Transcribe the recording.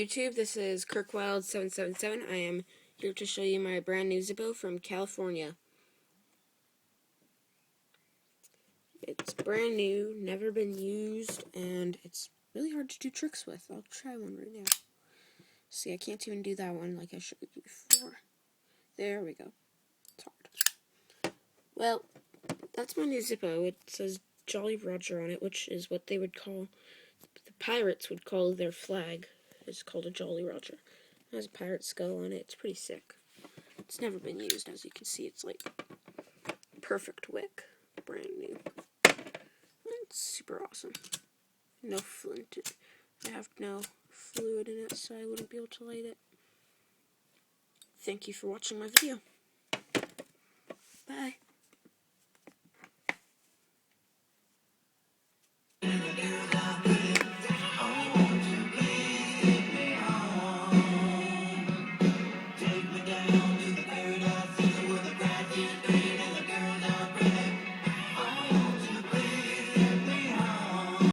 YouTube, this is Kirkwild777. I am here to show you my brand new Zippo from California. It's brand new, never been used, and it's really hard to do tricks with. I'll try one right now. See, I can't even do that one like I showed you before. There we go. It's hard. Well, that's my new Zippo. It says Jolly Roger on it, which is what they would call, the pirates would call their flag. It's called a Jolly Roger. It has a pirate skull on it. It's pretty sick. It's never been used, as you can see. It's like perfect wick, brand new. It's super awesome. No flint. I have no fluid in it, so I wouldn't be able to light it. Thank you for watching my video. Bye.